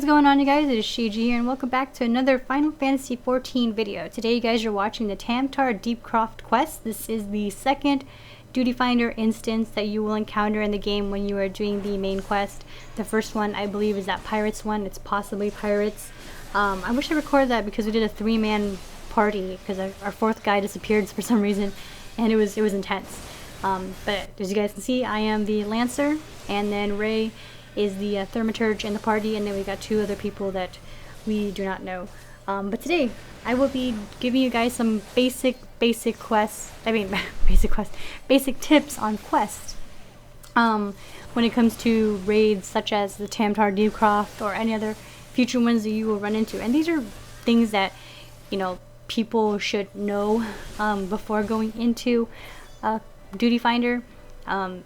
is going on, you guys? It is Shiji here, and welcome back to another Final Fantasy XIV video. Today, you guys are watching the Tam-Tara Deepcroft quest. This is the second Duty Finder instance that you will encounter in the game when you are doing the main quest. The first one, I believe, is that Pirates one. It's possibly Pirates. I wish I recorded that because we did a 3-man party because our fourth guy disappeared for some reason, and it was intense. But as you guys can see, I am the Lancer, and then Ray is the Thaumaturge in the party, and then we got 2 other people that we do not know. But today, I will be giving you guys some basic quests, basic tips on quests. When it comes to raids such as the Tam-Tara Deepcroft or any other future ones that you will run into. And these are things that, you know, people should know before going into Duty Finder. You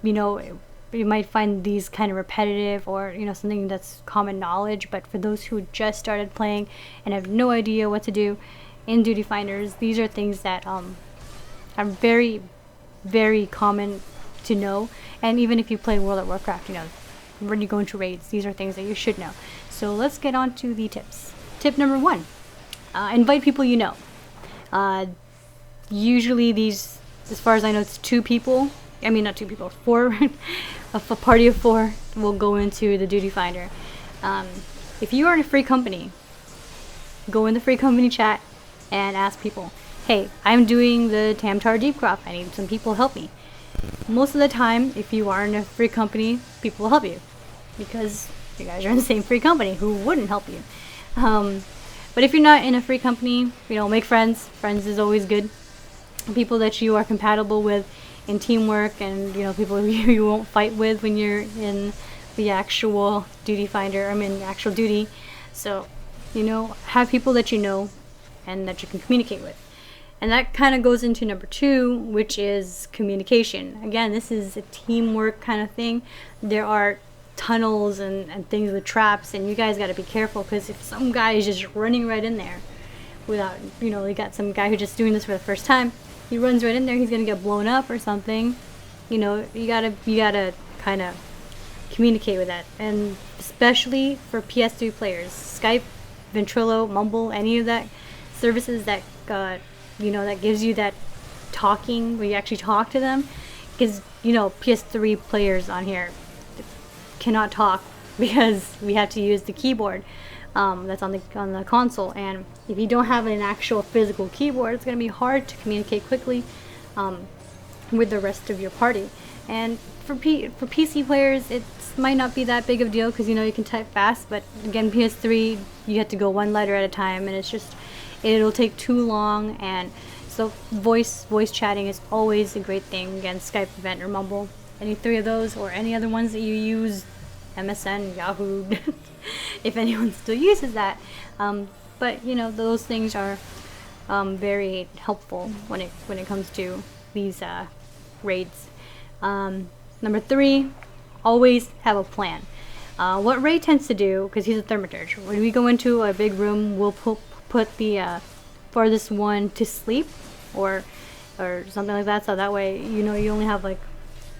know, you might find these kind of repetitive or, you know, something that's common knowledge, but for those who just started playing and have no idea what to do in Duty Finders, these are things that are very, very common to know. And even if you play World of Warcraft, you know, when you go into raids, these are things that you should know. So let's get on to the tips. Tip number 1, invite people you know. Usually these, as far as I know, it's 2 people. I mean, not 2 people, 4. A party of 4 will go into the Duty Finder. If you are in a free company, go in the free company chat and ask people, hey, I'm doing the Tam-Tara Deepcroft. I need some people to help me. Most of the time, if you are in a free company, people will help you because you guys are in the same free company. Who wouldn't help you? But if you're not in a free company, you know, make friends. Friends is always good. People that you are compatible with in teamwork, and, you know, people you won't fight with when you're in the actual Duty Finder, actual duty. So, you know, have people that you know and that you can communicate with. And that kind of goes into number 2, which is communication. Again, this is a teamwork kind of thing. There are tunnels and things with traps, and you guys got to be careful, because if some guy is just running right in there without, you know, you got some guy who's just doing this for the first time, he runs right in there, he's gonna get blown up or something. You know, you gotta kind of communicate with that. And especially for PS3 players, Skype, Ventrilo, Mumble, any of that services that you know, that gives you that talking where you actually talk to them, because, you know, PS3 players on here cannot talk because we have to use the keyboard that's on the console, and if you don't have an actual physical keyboard, it's going to be hard to communicate quickly with the rest of your party. And for PC players, it might not be that big of a deal because, you know, you can type fast, but again, PS3, you have to go 1 letter at a time, and it'll take too long. And so voice chatting is always a great thing. Again, Skype, Vent, or Mumble, any 3 of those, or any other ones that you use, MSN, Yahoo, if anyone still uses that. But, you know, those things are very helpful when it comes to these raids. Number 3, always have a plan. What Ray tends to do, because he's a Thaumaturge, when we go into a big room, we'll put the farthest one to sleep, or something like that, so that way, you know, you only have like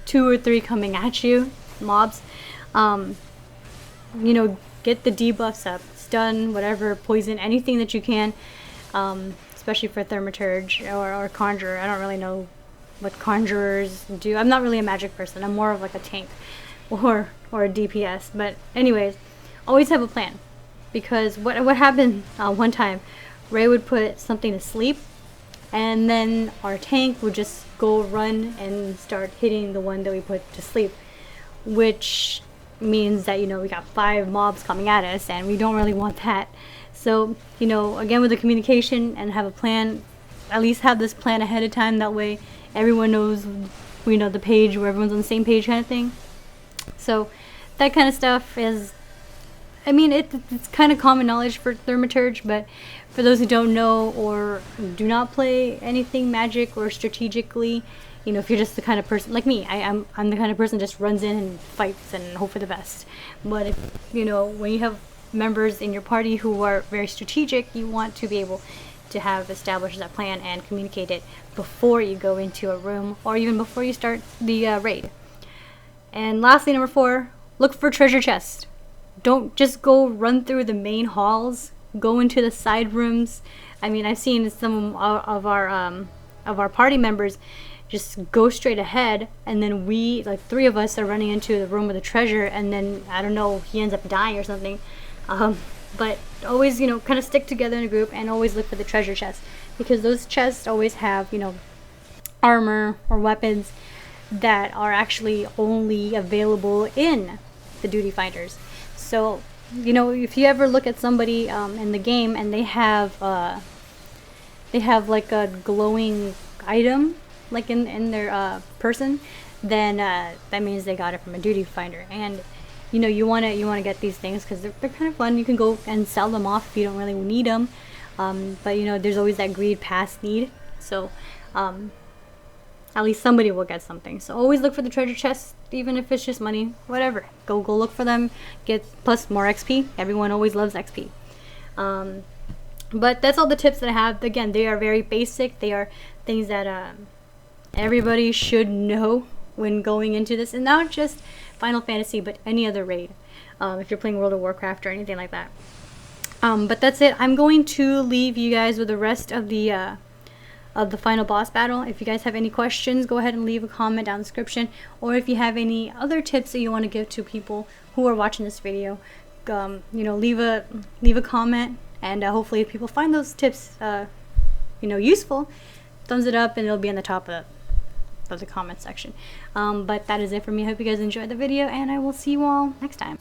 2 or 3 coming at you, mobs. You know, get the debuffs up, stun, whatever, poison, anything that you can, especially for Thaumaturge or Conjurer. I don't really know what Conjurers do. I'm not really a magic person. I'm more of like a tank or a DPS. But anyways, always have a plan, because what happened one time, Ray would put something to sleep, and then our tank would just go run and start hitting the one that we put to sleep, which means that, you know, we got 5 mobs coming at us, and we don't really want that. So, you know, again, with the communication and have a plan, at least have this plan ahead of time, that way everyone knows, you know, the page where everyone's on the same page kind of thing. So that kind of stuff is, I mean, it's kind of common knowledge for Thaumaturge, but for those who don't know or do not play anything magic or strategically, you know, if you're just the kind of person like me, I'm the kind of person that just runs in and fights and hope for the best. But if, you know, when you have members in your party who are very strategic, you want to be able to have established that plan and communicate it before you go into a room, or even before you start the raid. And lastly, number 4, look for treasure chests. don't just go run through the main halls. Go into the side rooms. I mean, I've seen some of our party members just go straight ahead, and then we, like 3 of us, are running into the room with the treasure, and then I don't know, he ends up dying or something. But always, you know, kind of stick together in a group and always look for the treasure chests, because those chests always have, you know, armor or weapons that are actually only available in the duty finders. So, you know, if you ever look at somebody in the game and they have like a glowing item like in their person, then that means they got it from a duty finder. And you know, you want to get these things because they're kind of fun. You can go and sell them off if you don't really need them, but you know, there's always that greed past need. So at least somebody will get something. So always look for the treasure chests, even if it's just money, whatever. Go look for them. Get plus more XP. Everyone always loves XP. But that's all the tips that I have. Again, they are very basic. They are things that everybody should know when going into this, and not just Final Fantasy, but any other raid. If you're playing World of Warcraft or anything like that. But that's it. I'm going to leave you guys with the rest of the final boss battle. If you guys have any questions, go ahead and leave a comment down in the description, or if you have any other tips that you want to give to people who are watching this video, you know, leave a comment, and hopefully if people find those tips you know, useful, thumbs it up and it'll be on the top of the comment section. But that is it for me. I hope you guys enjoyed the video, and I will see you all next time.